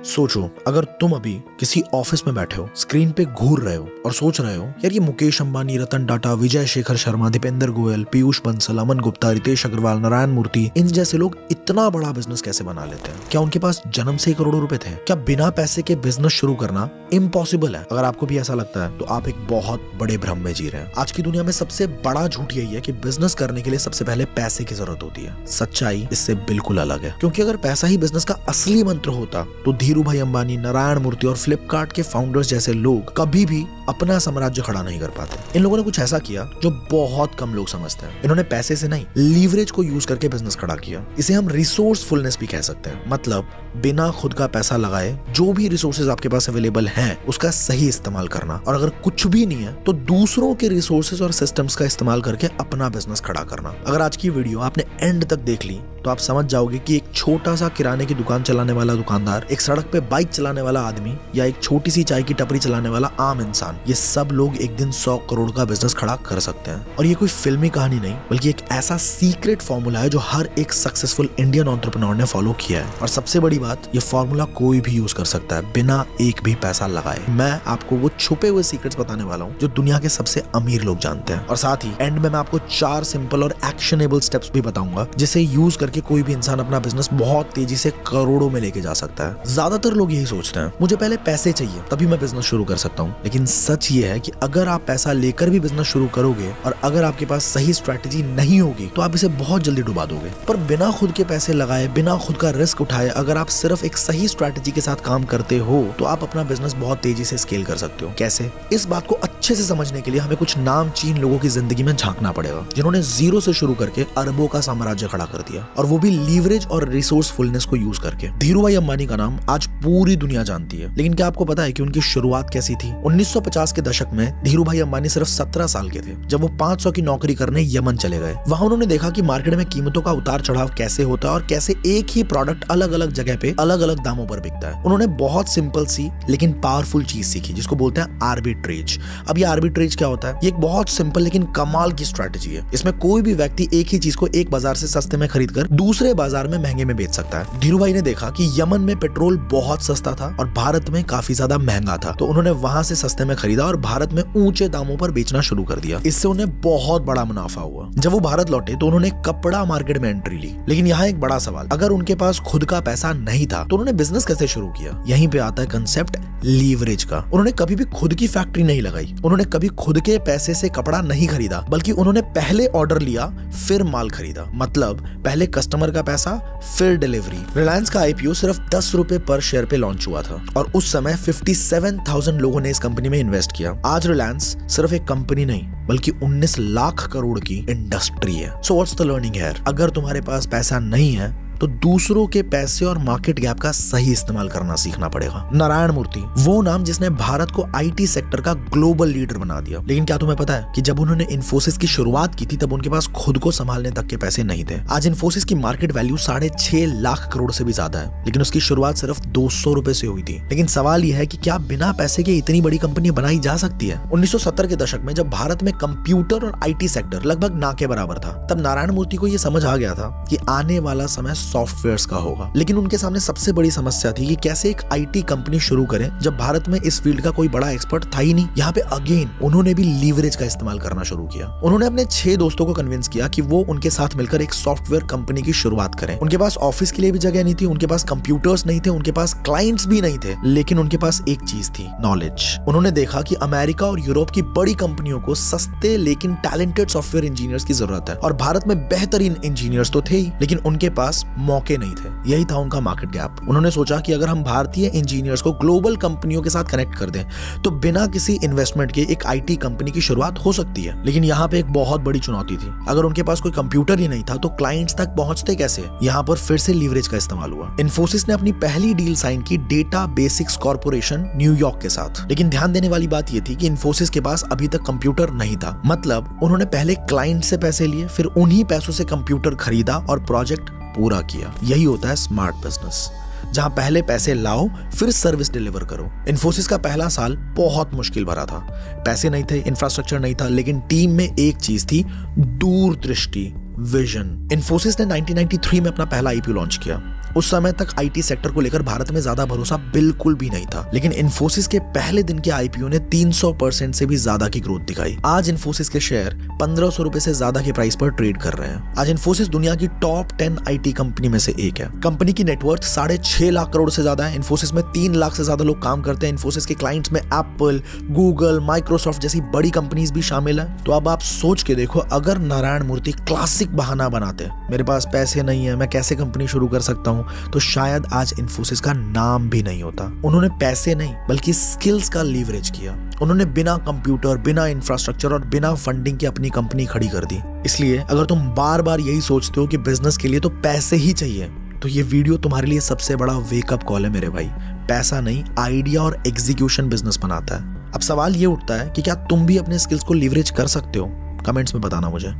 सोचो, अगर तुम अभी किसी ऑफिस में बैठे हो, स्क्रीन पे घूर रहे हो और सोच रहे हो यार ये मुकेश अंबानी, रतन टाटा, विजय शेखर शर्मा, दीपेंद्र गोयल, पीयूष बंसल, अमन गुप्ता, रितेश अग्रवाल, नारायण मूर्ति, इन जैसे लोग इतना बड़ा बिजनेस कैसे बना लेते हैं? क्या उनके पास जन्म से ही करोड़ों रुपए थे? क्या बिना पैसे के बिजनेस शुरू करना इम्पॉसिबल है? अगर आपको भी ऐसा लगता है तो आप एक बहुत बड़े भ्रम में जी रहे हैं। आज की दुनिया में सबसे बड़ा झूठ यही है कि बिजनेस करने के लिए सबसे पहले पैसे की जरूरत होती है। सच्चाई इससे बिल्कुल अलग है, क्योंकि अगर पैसा ही बिजनेस का असली मंत्र होता तो धीरू भाई अंबानी, नारायण मूर्ति और फ्लिपकार्ट के फाउंडर्स जैसे लोग कभी भी अपना साम्राज्य खड़ा नहीं कर पाते। इन लोगों ने कुछ ऐसा किया जो बहुत कम लोग समझते हैं। इन्होंने पैसे से नहीं, लीवरेज को यूज करके बिजनेस खड़ा किया। इसे हम रिसोर्सफुलनेस भी कह सकते हैं। मतलब बिना खुद का पैसा लगाए जो भी रिसोर्सेज आपके पास अवेलेबल हैं उसका सही इस्तेमाल करना, और अगर कुछ भी नहीं है तो दूसरों के रिसोर्सेज और सिस्टम्स का इस्तेमाल करके अपना बिजनेस खड़ा करना। अगर आज की वीडियो आपने एंड तक देख ली तो आप समझ जाओगे कि एक छोटा सा किराने की दुकान चलाने वाला दुकानदार, एक सड़क पे बाइक चलाने वाला आदमी या एक छोटी सी चाय की टपरी चलाने वाला आम इंसान, ये सब लोग एक दिन 100 करोड़ का बिजनेस खड़ा कर सकते हैं। और ये कोई फिल्मी कहानी नहीं, बल्कि एक ऐसा सीक्रेट फॉर्मूला है जो हर एक सक्सेसफुल इंडियन एंटरप्रेन्योर ने फॉलो किया है। और सबसे बड़ी बात, ये फॉर्मूला कोई भी यूज कर सकता है बिना एक भी पैसा लगाए। मैं आपको वो छुपे हुए सीक्रेट्स बताने वाला हूँ जो दुनिया के सबसे अमीर लोग जानते हैं। और साथ ही एंड में मैं आपको 4 सिंपल और एक्शनेबल स्टेप्स भी बताऊंगा जिसे यूज करके कोई भी इंसान अपना बिजनेस बहुत तेजी से करोड़ों में लेके जा सकता है। ज्यादातर लोग यही सोचते हैं, मुझे पहले पैसे चाहिए तभी मैं बिजनेस शुरू कर सकता हूँ। लेकिन सच ये है कि अगर आप पैसा लेकर भी बिजनेस शुरू करोगे और अगर आपके पास सही स्ट्रैटेजी नहीं होगी तो आप इसे बहुत जल्दी डुबा दोगे। पर बिना खुद के पैसे लगाए, बिना खुद का रिस्क उठाए, अगर आप सिर्फ एक सही स्ट्रैटेजी के साथ काम करते हो तो आप अपना बिजनेस बहुत तेजी से स्केल कर सकते हो। कैसे? इस बात को अच्छे से समझने के लिए हमें कुछ नामचीन लोगों की जिंदगी में झांकना पड़ेगा जिन्होंने जीरो से शुरू करके अरबों का साम्राज्य खड़ा कर दिया, और वो भी लीवरेज और रिसोर्सफुलनेस को यूज करके। धीरू भाई अंबानी का नाम आज पूरी दुनिया जानती है, लेकिन क्या आपको पता है कि उनकी शुरुआत कैसी थी? 1950 के दशक में धीरू भाई अंबानी सिर्फ 17 साल के थे जब वो 500 की नौकरी करने यमन चले गए। वहां उन्होंने देखा कि मार्केट में कीमतों का उतार चढ़ाव कैसे होता है और कैसे एक ही प्रोडक्ट अलग अलग जगह पे अलग अलग दामों पर बिकता है। उन्होंने बहुत सिंपल सी लेकिन पावरफुल चीज सीखी जिसको बोलते हैं आर्बिट्रेज। अब ये आर्बिट्रेज क्या होता है? ये एक बहुत सिंपल लेकिन कमाल की स्ट्रैटेजी है। इसमें कोई भी व्यक्ति एक ही चीज को एक बाजार से सस्ते में खरीद कर दूसरे बाजार में महंगे में बेच सकता है। धीरू भाई ने देखा कि यमन में पेट्रोल बहुत सस्ता था और भारत में काफी ज्यादा महंगा था, तो उन्होंने वहां से सस्ते में खरीदा और भारत में ऊंचे दामों पर बेचना शुरू कर दिया। इससे उन्हें बहुत बड़ा मुनाफा हुआ। जब वो भारत लौटे तो उन्होंने कपड़ा मार्केट में एंट्री ली। लेकिन यहाँ एक बड़ा सवाल, अगर उनके पास खुद का पैसा नहीं था तो उन्होंने बिजनेस कैसे शुरू किया? यहीं पे आता है कंसेप्ट लीवरेज का। उन्होंने कभी भी खुद की फैक्ट्री नहीं लगाई, उन्होंने कभी खुद के पैसे से कपड़ा नहीं खरीदा, बल्कि उन्होंने पहले ऑर्डर लिया फिर माल खरीदा। मतलब पहले कस्टमर का पैसा फिर डिलीवरी। रिलायंस का आईपीओ सिर्फ 10 रुपए पर शेयर पे लॉन्च हुआ था और उस समय 57,000 लोगों ने इस कंपनी में इन्वेस्ट किया। आज रिलायंस सिर्फ एक कंपनी नहीं बल्कि 19 लाख करोड़ की इंडस्ट्री है। So what's the learning here? अगर तुम्हारे पास पैसा नहीं है तो दूसरों के पैसे और मार्केट गैप का सही इस्तेमाल करना सीखना पड़ेगा। नारायण मूर्ति, वो नाम जिसने भारत को आईटी सेक्टर का ग्लोबल लीडर बना दिया। लेकिन क्या तुम्हें पता है कि जब उन्होंने इन्फोसिस की शुरुआत की थी तब उनके पास खुद को संभालने तक के पैसे नहीं थे। आज इन्फोसिस की मार्केट वैल्यू 6.5 लाख करोड़ से भी ज्यादा है, लेकिन उसकी शुरुआत सिर्फ 200 रुपए से हुई थी। लेकिन सवाल यह है कि क्या बिना पैसे के इतनी बड़ी कंपनी बनाई जा सकती है? 1970 के दशक में जब भारत में कंप्यूटर और आईटी सेक्टर लगभग ना के बराबर था, तब नारायण मूर्ति को यह समझ आ गया था कि आने वाला समय सॉफ्टवेयर्स का होगा। लेकिन उनके सामने सबसे बड़ी समस्या थी कि कैसे एक आईटी कंपनी शुरू करें जब भारत में इस फील्ड का कोई बड़ा एक्सपर्ट था ही नहीं। यहाँ पे अगेन उन्होंने भी लीवरेज का इस्तेमाल करना शुरू किया। उन्होंने अपने 6 दोस्तों को कन्विंस किया कि वो उनके साथ मिलकर एक सॉफ्टवेयर कंपनी की शुरुआत करें। उनके पास ऑफिस के लिए भी जगह नहीं थी, उनके पास कंप्यूटर्स नहीं थे, उनके पास क्लाइंट्स भी नहीं थे, लेकिन उनके पास एक चीज थी, नॉलेज। उन्होंने देखा कि अमेरिका और यूरोप की बड़ी कंपनियों को सस्ते लेकिन टैलेंटेड सॉफ्टवेयर इंजीनियर्स की जरूरत है और भारत में बेहतरीन इंजीनियर्स तो थे ही, लेकिन उनके पास मौके नहीं थे। यही था उनका मार्केट गैप। उन्होंने सोचा कि अगर हम भारतीय इंजीनियर्स को ग्लोबल कंपनियों के साथ कनेक्ट कर दें तो बिना किसी इन्वेस्टमेंट के एक आईटी कंपनी की शुरुआत हो सकती है। लेकिन यहाँ पे एक बहुत बड़ी चुनौती थी, अगर उनके पास कोई कंप्यूटर ही नहीं था तो क्लाइंट्स तक पहुंचते कैसे? यहाँ पर फिर से लीवरेज का इस्तेमाल हुआ। इन्फोसिस ने अपनी पहली डील साइन की डेटा बेसिक्स कॉर्पोरेशन न्यूयॉर्क के साथ। लेकिन ध्यान देने वाली बात यह थी कि इन्फोसिस के पास अभी तक कंप्यूटर नहीं था। मतलब उन्होंने पहले क्लाइंट से पैसे लिए, फिर उन्हीं पैसों से कंप्यूटर खरीदा और प्रोजेक्ट पूरा किया। यही होता है स्मार्ट बिजनेस, जहां पहले पैसे लाओ फिर सर्विस डिलीवर करो। इन्फोसिस का पहला साल बहुत मुश्किल भरा था। पैसे नहीं थे, इंफ्रास्ट्रक्चर नहीं था, लेकिन टीम में एक चीज थी, दूरदृष्टि। विजन। इन्फोसिस ने 1993 में अपना पहला आईपीओ लॉन्च किया। उस समय तक आईटी सेक्टर को लेकर भारत में ज्यादा भरोसा बिल्कुल भी नहीं था, लेकिन इन्फोसिस के पहले दिन के आईपीओ ने 300% से भी ज्यादा की ग्रोथ दिखाई। आज इन्फोसिस के शेयर 1500 रुपए से ज्यादा के प्राइस पर ट्रेड कर रहे हैं। आज इन्फोसिस दुनिया की टॉप 10 आईटी कंपनी में से एक है। कंपनी की नेटवर्थ 6.5 लाख करोड़ से ज्यादा है। इन्फोसिस में 3 लाख से ज्यादा लोग काम करते हैं। इन्फोसिस के क्लाइंट्स में एप्पल, गूगल, माइक्रोसॉफ्ट जैसी बड़ी कंपनीज भी शामिल है। तो अब आप सोच के देखो, अगर नारायण मूर्ति क्लासिक बहाना बनाते, मेरे पास पैसे नहीं है, मैं कैसे कंपनी शुरू कर सकता हूं, तो शायद आज इन्फोसिस का नाम भी नहीं होता। उन्होंने पैसे नहीं बल्कि स्किल्स का लीवरेज किया। उन्होंने बिना कंप्यूटर, बिना इंफ्रास्ट्रक्चर और बिना फंडिंग के अपनी कंपनी खड़ी कर दी। इसलिए अगर तुम बार बार यही सोचते हो कि बिजनेस के लिए तो पैसे ही चाहिए, तो ये वीडियो तुम्हारे लिए सबसे बड़ा वेकअप कॉल है मेरे भाई। पैसा नहीं, आइडिया और एग्जीक्यूशन बिजनेस बनाता है। अब सवाल ये उठता है कि क्या तुम भी अपने स्किल्स को लीवरेज कर सकते हो? कमेंट्स में बताना मुझे।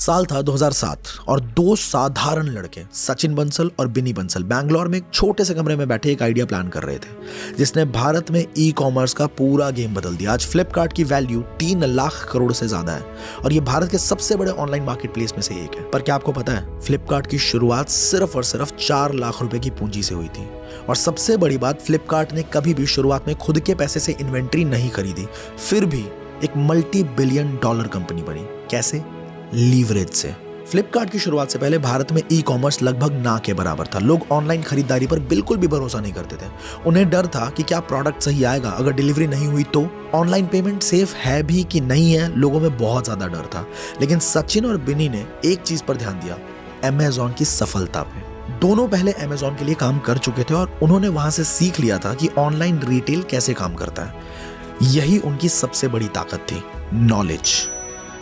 साल था 2007 और दो साधारण लड़के सचिन बंसल और बिनी बंसल बैंगलोर में एक छोटे से कमरे में बैठे एक आइडिया प्लान कर रहे थे, जिसने भारत में ई कॉमर्स का पूरा गेम बदल दिया। आज फ्लिपकार्ट की वैल्यू 3 लाख करोड़ से ज्यादा है और ये भारत के सबसे बड़े ऑनलाइन मार्केट प्लेस में से एक है। पर क्या आपको पता है, फ्लिपकार्ट की शुरुआत सिर्फ और सिर्फ 4 लाख रुपए की पूंजी से हुई थी। और सबसे बड़ी बात, फ्लिपकार्ट ने कभी भी शुरुआत में खुद के पैसे से इन्वेंट्री नहीं खरीदी, फिर भी एक $multi-billion कंपनी बनी। कैसे? लीवरेज से। फ्लिपकार्ट की शुरुआत से पहले भारत में ई कॉमर्स लगभग ना के बराबर था। लोग ऑनलाइन खरीदारी पर बिल्कुल भी भरोसा नहीं करते थे। उन्हें डर था कि क्या प्रोडक्ट सही आएगा, अगर डिलीवरी नहीं हुई तो। ऑनलाइन पेमेंट सेफ है भी कि नहीं है, लोगों में बहुत ज्यादा डर था। लेकिन सचिन और बिनी ने एक चीज पर ध्यान दिया, अमेज़न की सफलता पे। दोनों पहले अमेज़न के लिए काम कर चुके थे और उन्होंने वहां से सीख लिया था कि ऑनलाइन रिटेल कैसे काम करता है। यही उनकी सबसे बड़ी ताकत थी, नॉलेज।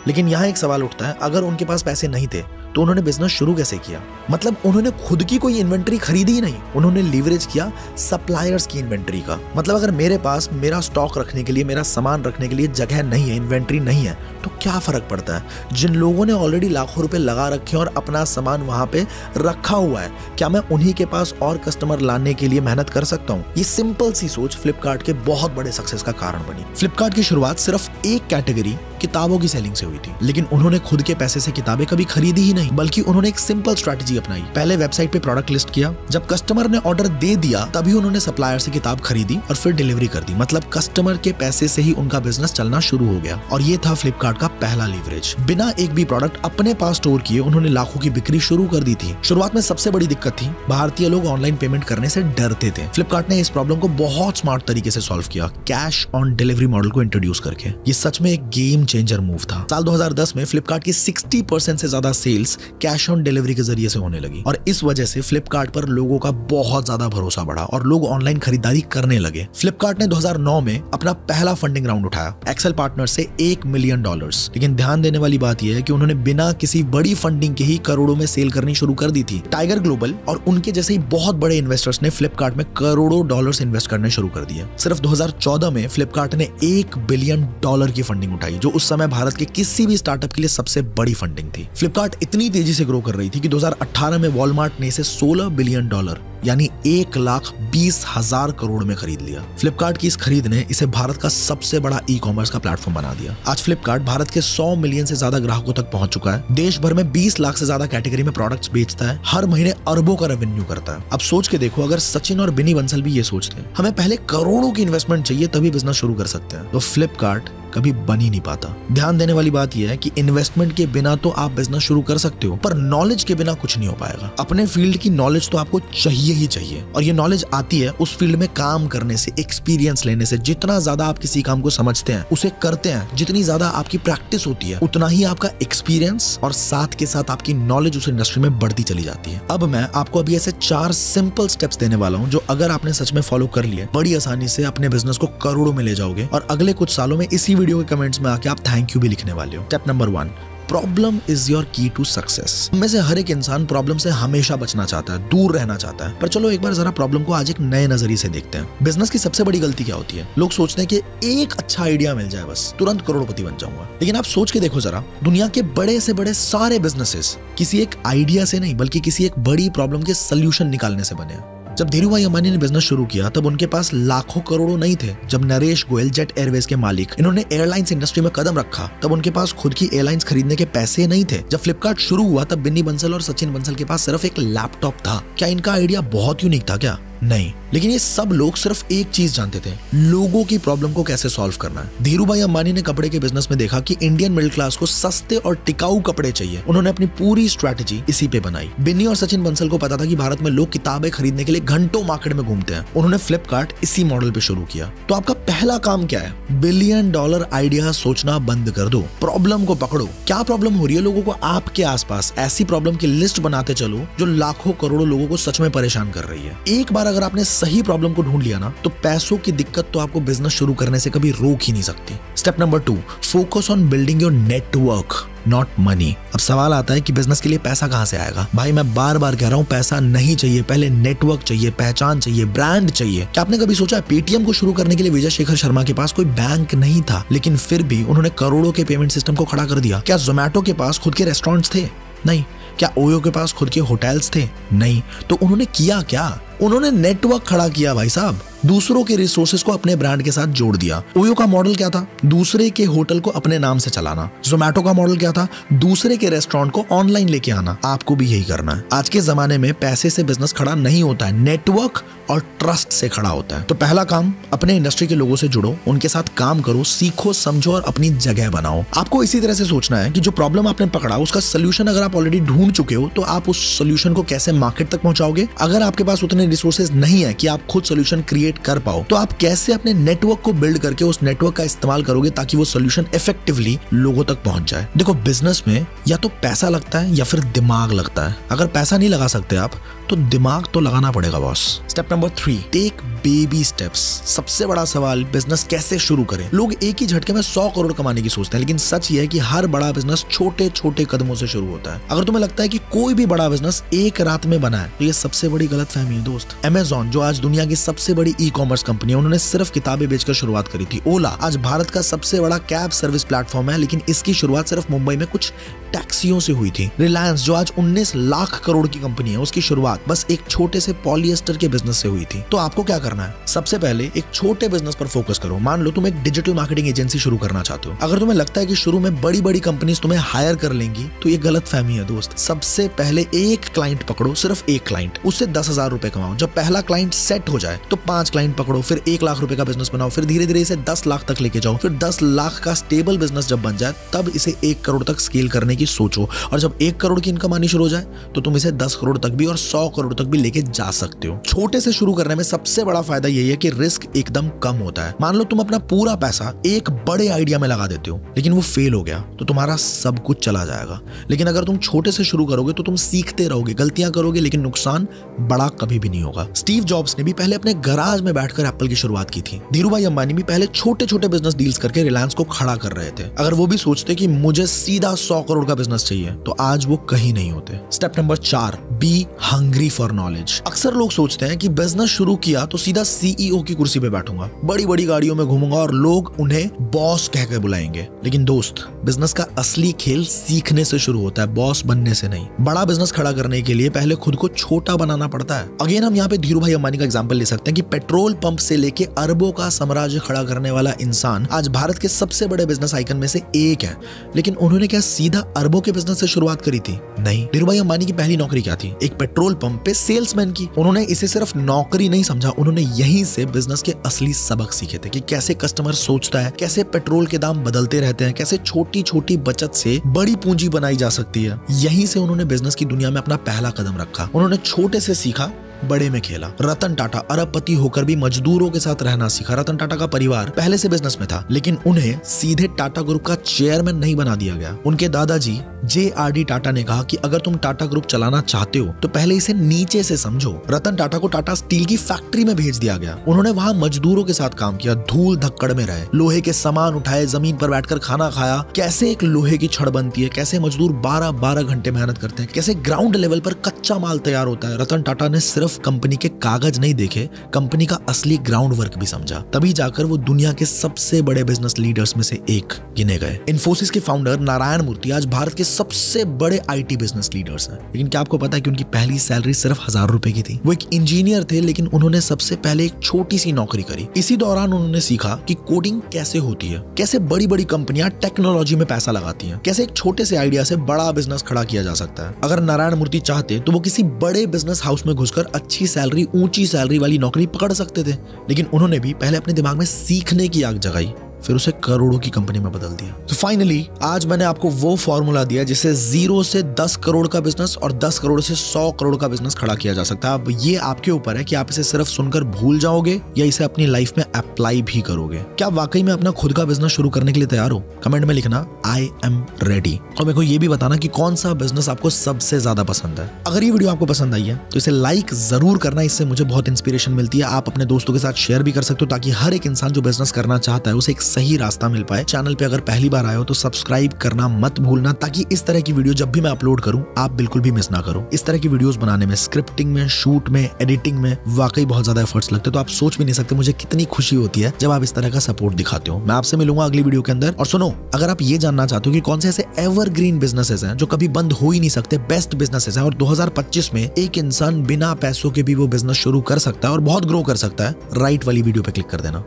लेकिन यहाँ एक सवाल उठता है, अगर उनके पास पैसे नहीं थे तो उन्होंने बिजनेस शुरू कैसे किया? मतलब उन्होंने खुद की कोई इन्वेंट्री खरीदी ही नहीं, उन्होंने लीवरेज किया सप्लायर्स की इन्वेंट्री का। मतलब अगर मेरे पास मेरा स्टॉक रखने के लिए, मेरा सामान रखने के लिए जगह नहीं है, इन्वेंट्री नहीं है, तो क्या फर्क पड़ता है? जिन लोगों ने ऑलरेडी लाखों रुपए लगा रखे हैं और अपना सामान वहां पे रखा हुआ है, क्या मैं उन्हीं के पास और कस्टमर लाने के लिए मेहनत कर सकता हूँ? ये सिंपल सी सोच फ्लिपकार्ट के बहुत बड़े सक्सेस का कारण बनी। फ्लिपकार्ट की शुरुआत सिर्फ एक कैटेगरी किताबों की सेलिंग से हुई थी, लेकिन उन्होंने खुद के पैसे से किताबें कभी खरीदी ही नहीं, बल्कि उन्होंने एक सिंपल स्ट्रैटेजी अपनाई। पहले वेबसाइट पे प्रोडक्ट लिस्ट किया, जब कस्टमर ने ऑर्डर दे दिया तभी उन्होंने सप्लायर से किताब खरीदी और फिर डिलीवरी कर दी। मतलब कस्टमर के पैसे से ही उनका बिजनेस चलना शुरू हो गया। और ये था फ्लिपकार्ट का पहला लीवरेज। बिना एक भी प्रोडक्ट अपने पास स्टोर किए उन्होंने लाखों की बिक्री शुरू कर दी थी। शुरुआत में सबसे बड़ी दिक्कत थी, भारतीय लोग ऑनलाइन पेमेंट करने से डरते थे। फ्लिपकार्ट ने इस प्रॉब्लम को बहुत स्मार्ट तरीके से सॉल्व किया, कैश ऑन डिलीवरी मॉडल को इंट्रोड्यूस करके। ये सच में एक गेम चेंजर मूव था। साल 2010 में फ्लिपकार्ट की 60% से ज्यादा सेल्स कैश ऑन डिलीवरी के जरिए से होने लगी और इस वजह से फ्लिपकार्ट पर लोगों का बहुत ज्यादा भरोसा बढ़ा और लोग ऑनलाइन खरीदारी करने लगे। फ्लिपकार्ट ने 2009 में अपना पहला फंडिंग राउंड उठाया, एक्सेल पार्टनर से $1 मिलियन। लेकिन ध्यान देने वाली बात यह है कि उन्होंने बिना किसी बड़ी फंडिंग के ही करोड़ों में सेल करनी शुरू कर दी थी। टाइगर ग्लोबल और उनके जैसे ही बहुत बड़े इन्वेस्टर्स ने फ्लिपकार्ट में करोड़ों डॉलर्स इन्वेस्ट करने शुरू कर दिए। सिर्फ 2014 में फ्लिपकार्ट ने $1 बिलियन की फंडिंग उठाई, जो उस समय भारत के किसी भी स्टार्टअप के लिए सबसे बड़ी फंडिंग थी। फ्लिपकार्ट इतनी तेजी से ग्रो कर रही थी कि 2018 में वॉलमार्ट ने इसे $16 बिलियन यानी 1,20,000 करोड़ में खरीद लिया। फ्लिपकार्ट की इस खरीद ने इसे भारत का सबसे बड़ा ई कॉमर्स का प्लेटफॉर्म बना दिया। आज फ्लिपकार्ट भारत के 100 मिलियन से ज्यादा ग्राहकों तक पहुंच चुका है। देश भर में 20 लाख से ज्यादा कैटेगरी में प्रोडक्ट्स बेचता है, हर महीने अरबों का रेवेन्यू करता है। अब सोच के देखो, अगर सचिन और बिनी बंसल भी ये सोचते हैं हमें पहले करोड़ों की इन्वेस्टमेंट चाहिए तभी बिजनेस शुरू कर सकते हैं, तो फ्लिपकार्ट कभी बन ही नहीं पाता। ध्यान देने वाली बात यह है कि इन्वेस्टमेंट के बिना तो आप बिजनेस शुरू कर सकते हो, पर नॉलेज के बिना कुछ नहीं हो पाएगा। अपने फील्ड की नॉलेज तो आपको चाहिए ही चाहिए, और ये नॉलेज आती है उस फील्ड में काम करने से, एक्सपीरियंस लेने से। जितना ज्यादा आप किसी काम को समझते हैं, उसे करते हैं, जितनी ज्यादा आपकी प्रैक्टिस होती है, उतना ही आपका एक्सपीरियंस और साथ के साथ आपकी नॉलेज उस इंडस्ट्री में बढ़ती चली जाती है। अब मैं आपको अभी ऐसे 4 सिंपल स्टेप्स देने वाला हूँ, जो अगर आपने सच में फॉलो कर लिए, बड़ी आसानी से अपने बिजनेस को करोड़ों में ले जाओगे और अगले कुछ सालों में इसी वीडियो के कमेंट्स में आके आप थैंक यू भी लिखने वाले हो। Step number 1, problem is your की टू सक्सेस। में से हर एक इंसान प्रॉब्लम से हमेशा बचना चाहता है, दूर रहना चाहता है। पर चलो एक बार जरा प्रॉब्लम को आज एक नए नजरिए से देखते हैं। बिजनेस की सबसे बड़ी गलती क्या होती है? लोग सोचते हैं कि एक अच्छा आइडिया मिल जाए, बस तुरंत करोड़पति बन जाऊंगा। लेकिन आप सोच के देखो जरा, दुनिया के बड़े से बड़े सारे बिजनेसेस किसी एक आइडिया से नहीं, बल्कि किसी एक बड़ी प्रॉब्लम के सोल्यूशन निकालने से बने हैं। जब धीरूभाई अंबानी ने बिजनेस शुरू किया तब उनके पास लाखों करोड़ों नहीं थे। जब नरेश गोयल जेट एयरवेज के मालिक इन्होंने एयरलाइंस इंडस्ट्री में कदम रखा तब उनके पास खुद की एयरलाइंस खरीदने के पैसे नहीं थे। जब फ्लिपकार्ट शुरू हुआ तब बिन्नी बंसल और सचिन बंसल के पास सिर्फ एक लैपटॉप था। क्या इनका आइडिया बहुत यूनिक था क्या? नहीं, लेकिन ये सब लोग सिर्फ एक चीज जानते थे, लोगों की प्रॉब्लम को कैसे सॉल्व करना है। धीरूभाई अंबानी ने कपड़े के बिजनेस में देखा कि इंडियन मिडिल क्लास को सस्ते और टिकाऊ कपड़े चाहिए। उन्होंने अपनी पूरी स्ट्रैटेजी इसी पे बनाई। बिन्नी और सचिन बंसल को पता था कि भारत में लोग किताबें खरीदने के लिए घंटों मार्केट में घूमते हैं। उन्होंने फ्लिपकार्ट इसी मॉडल पे शुरू किया। तो आपका पहला काम क्या है? $1 बिलियन आइडिया सोचना बंद कर दो, प्रॉब्लम को पकड़ो। क्या प्रॉब्लम हो रही है लोगों को आपके आसपास? ऐसी प्रॉब्लम की लिस्ट बनाते चलो जो लाखों करोड़ों लोगों को सच में परेशान कर रही है। एक बार अगर आपने सही प्रॉब्लम को ढूंढ लिया ना तो पैसों की दिक्कत तो आपको बिजनेस शुरू करने से कभी रोक ही नहीं सकती। Step number 2, focus on building your network, not money. अब सवाल आता है कि बिजनेस के लिए पैसा कहां से आएगा? भाई मैं बार बार कह रहा हूं, पैसा नहीं चाहिए, पहले नेटवर्क चाहिए, पहचान चाहिए, ब्रांड चाहिए। क्या आपने कभी सोचा पेटीएम को शुरू करने के लिए विजय शेखर शर्मा के पास कोई बैंक नहीं था, लेकिन फिर भी उन्होंने करोड़ों के पेमेंट सिस्टम को खड़ा कर दिया? क्या जोमैटो के पास खुद के रेस्टोरेंट्स थे? नहीं। क्या ओयो के पास खुद के होटल्स थे? नहीं। तो उन्होंने किया क्या? उन्होंने नेटवर्क खड़ा किया भाई साहब, दूसरों के रिसोर्सेज को अपने ब्रांड के साथ जोड़ दिया। ओयो का मॉडल क्या था? दूसरे के होटल को अपने नाम से चलाना। जोमैटो का मॉडल क्या था? दूसरे के रेस्टोरेंट को ऑनलाइन लेके आना। आपको भी यही करना है। आज के जमाने में पैसे से बिजनेस खड़ा नहीं होता है, नेटवर्क और ट्रस्ट से खड़ा होता है। तो पहला काम, अपने इंडस्ट्री के लोगों से जुड़ो, उनके साथ काम करो, सीखो, समझो और अपनी जगह बनाओ। आपको इसी तरह से सोचना है कि जो प्रॉब्लम आपने पकड़ा उसका सोल्यूशन अगर आप ऑलरेडी ढूंढ चुके हो तो आप उस सोल्यूशन को कैसे मार्केट तक पहुंचाओगे। अगर आपके पास उतने रिसोर्सेज नहीं है कि आप खुद सोल्यूशन क्रिएट कर पाओ तो आप कैसे अपने नेटवर्क को बिल्ड करके उस नेटवर्क का इस्तेमाल करोगे ताकि वो सोल्यूशन इफेक्टिवली लोगों तक पहुंच जाए। देखो, बिजनेस में या तो पैसा लगता है या फिर दिमाग लगता है। अगर पैसा नहीं लगा सकते आप तो दिमाग तो लगाना पड़ेगा boss. Step number 3, take baby steps. सबसे बड़ा सवाल, बिजनेस कैसे शुरू करें? लोग एक ही झटके में 100 करोड़ कमाने की सोचते हैं, लेकिन सच ये है कि हर बड़ा बिजनेस छोटे छोटे कदमों से शुरू होता है। अगर तुम्हें लगता है कि कोई भी बड़ा बिजनेस एक रात में बना है तो ये सबसे बड़ी गलतफहमी है दोस्त। Amazon, जो आज दुनिया की सबसे बड़ी ई-कॉमर्स कंपनी है, उन्होंने सिर्फ किताबें बेचकर शुरुआत करी थी। ओला आज भारत का सबसे बड़ा कैब सर्विस प्लेटफॉर्म है, लेकिन इसकी शुरुआत सिर्फ मुंबई में कुछ टैक्सियों से हुई थी। रिलायंस, जो आज 19 लाख करोड़ की कंपनी है, उसकी शुरुआत बस एक छोटे से पॉलिएस्टर के बिजनेस से हुई थी। तो आपको क्या करना है? सबसे पहले एक छोटे बिजनेस पर फोकस करो। मान लो तुम एक डिजिटल मार्केटिंग एजेंसी शुरू करना चाहते हो। अगर तुम्हें लगता है कि शुरू में बड़ी बड़ी कंपनीज तुम्हें हायर कर लेंगी तो ये गलतफहमी है दोस्त। सबसे पहले एक क्लाइंट पकड़ो, सिर्फ एक क्लाइंट, उससे 10,000 रुपए कमाओ। जब पहला क्लाइंट सेट हो जाए तो 5 क्लाइंट पकड़ो, फिर 1 लाख रुपए का बिजनेस बनाओ, फिर धीरे धीरे इसे 10 लाख तक लेके जाओ, फिर 10 लाख का स्टेबल बिजनेस जब बन जाए तब इसे 1 करोड़ तक स्केल करने की सोचो। और जब 1 करोड़ की इनकम आनी शुरू हो जाए तो तुम इसे 10 करोड़ तक भी और 100 करोड़ तक भी लेके जा सकते हो। छोटे से शुरू करने में सबसे बड़ा फायदा यही है कि रिस्क एकदम कम होता है। मान लो तुम अपना पूरा पैसा एक बड़े आइडिया में लगा देते हो, लेकिन वो फेल हो गया तो तुम्हारा सब कुछ चला जाएगा। लेकिन अगर तुम छोटे से शुरू करोगे तो तुम सीखते रहोगे, गलतियां करोगे, लेकिन नुकसान बड़ा कभी भी नहीं होगा। स्टीव जॉब्स ने भी पहले अपने गराज में बैठकर एप्पल की शुरुआत की थी। धीरूभाई अंबानी भी पहले छोटे छोटे बिजनेस डील्स करके रिलायंस को खड़ा कर रहे थे। अगर वो भी सोचते कि मुझे सीधा 100 करोड़ का बिजनेस चाहिए तो आज वो कहीं नहीं होते। Step number 4, be hungry for knowledge. अक्सर लोग सोचते हैं कि बिजनेस शुरू किया तो सीधा सीईओ की कुर्सी पे बैठूंगा, बड़ी बड़ी गाड़ियों में घूमूंगा और लोग उन्हें बॉस कहकर बुलाएंगे। लेकिन दोस्त, बिजनेस का असली खेल सीखने से शुरू होता है, बॉस बनने से नहीं। बड़ा बिजनेस खड़ा करने के लिए पहले खुद को छोटा बनाना पड़ता है। अगेन हम यहाँ पे धीरूभाई अंबानी का एग्जांपल ले सकते हैं कि पेट्रोल पंप से लेके अरबों का साम्राज्य खड़ा करने वाला इंसान आज भारत के सबसे बड़े बिजनेस आइकन में से एक है। लेकिन उन्होंने क्या सीधा अरबों के बिजनेस से शुरुआत करी थी? नहीं। धीरूभाई अंबानी की पहली नौकरी क्या थी? एक पेट्रोल पंप पे सेल्समैन की। उन्होंने इसे सिर्फ नौकरी नहीं समझा, उन्होंने यहीं से बिजनेस के असली सबक सीखे थे कि कैसे कस्टमर सोचता है, कैसे पेट्रोल के दाम बदलते रहते हैं, कैसे छोटी छोटी बचत से बड़ी पूंजी बनाई जा सकती है। यहीं से उन्होंने बिजनेस की दुनिया में अपना पहला कदम रखा। उन्होंने छोटे से सीखा, बड़े में खेला। रतन टाटा अरबपति होकर भी मजदूरों के साथ रहना सीखा। रतन टाटा का परिवार पहले से बिजनेस में था, लेकिन उन्हें सीधे टाटा ग्रुप का चेयरमैन नहीं बना दिया गया। उनके दादाजी JRD टाटा ने कहा कि अगर तुम टाटा ग्रुप चलाना चाहते हो तो पहले इसे नीचे से समझो। रतन टाटा को टाटा स्टील की फैक्ट्री में भेज दिया गया। उन्होंने वहां मजदूरों के साथ काम किया, धूल धक्कड़ में रहे, लोहे के सामान उठाए, जमीन पर बैठकर खाना खाया, कैसे एक लोहे की छड़ बनती है, कैसे मजदूर 12-12 घंटे मेहनत करते हैं, कैसे ग्राउंड लेवल पर कच्चा माल तैयार होता है। रतन टाटा ने सिर्फ सिर्फ कंपनी के कागज नहीं देखे, कंपनी का असली ग्राउंड वर्क भी समझा। तभी जाकर वो दुनिया के सबसे बड़े बिजनेस लीडर्स में से एक गिने गए। इन्फोसिस के फाउंडर नारायण मूर्ति आज भारत के सबसे बड़े IT बिजनेस लीडर्स हैं। लेकिन क्या आपको पता है कि उनकी पहली सैलरी सिर्फ 1000 रुपए की थी? वो एक इंजीनियर थे, लेकिन उन्होंने सबसे पहले एक छोटी सी नौकरी करी। इसी दौरान उन्होंने सीखा कि कोडिंग कैसे होती है, कैसे बड़ी बड़ी कंपनियां टेक्नोलॉजी में पैसा लगाती हैं, कैसे एक छोटे से आइडिया से बड़ा बिजनेस खड़ा किया जा सकता है। अगर नारायण मूर्ति चाहते तो वो किसी बड़े बिजनेस हाउस में घुसकर अच्छी सैलरी, ऊंची सैलरी वाली नौकरी पकड़ सकते थे, लेकिन उन्होंने भी पहले अपने दिमाग में सीखने की आग जगाई, फिर उसे करोड़ों की कंपनी में बदल दिया। तो फाइनली आज मैंने आपको वो फॉर्मूला दिया जिससे 0 से 10 करोड़ का बिजनेस और 10 करोड़ से 100 करोड़ का बिजनेस खड़ा किया जा सकता है। अब ये आपके ऊपर है कि आप इसे सिर्फ सुनकर भूल जाओगे या इसे अपनी लाइफ में अप्लाई भी करोगे। क्या वाकई में अपना खुद का बिजनेस शुरू करने के लिए तैयार हो? कमेंट में लिखना आई एम रेडी, और मेरे को ये भी बताना कि कौन सा बिजनेस आपको सबसे ज्यादा पसंद है। अगर ये वीडियो आपको पसंद आई है तो इसे लाइक जरूर करना, इससे मुझे बहुत इंस्पिरेशन मिलती है। आप अपने दोस्तों के साथ शेयर भी कर सकते हो ताकि हर एक इंसान जो बिजनेस करना चाहता है उसे एक सही रास्ता मिल पाए। चैनल पे अगर पहली बार आए हो तो सब्सक्राइब करना मत भूलना, ताकि इस तरह की वीडियो जब भी मैं अपलोड करूं आप बिल्कुल भी मिस ना करो। इस तरह की वीडियोस बनाने में, स्क्रिप्टिंग में, शूट में, एडिटिंग में वाकई बहुत ज्यादा एफर्ट्स लगते हैं, तो आप सोच भी नहीं सकते मुझे कितनी खुशी होती है जब आप इस तरह का सपोर्ट दिखाते हो। मैं आपसे मिलूंगा अगली वीडियो के अंदर। और सुनो, अगर आप ये जानना चाहते हो कि कौन से ऐसे एवरग्रीन बिजनेसेस हैं जो कभी बंद हो ही नहीं सकते, बेस्ट बिजनेसेस हैं, और 2025 में एक इंसान बिना पैसों के भी वो बिजनेस शुरू कर सकता है और बहुत ग्रो कर सकता है, राइट वाली वीडियो पे क्लिक कर देना।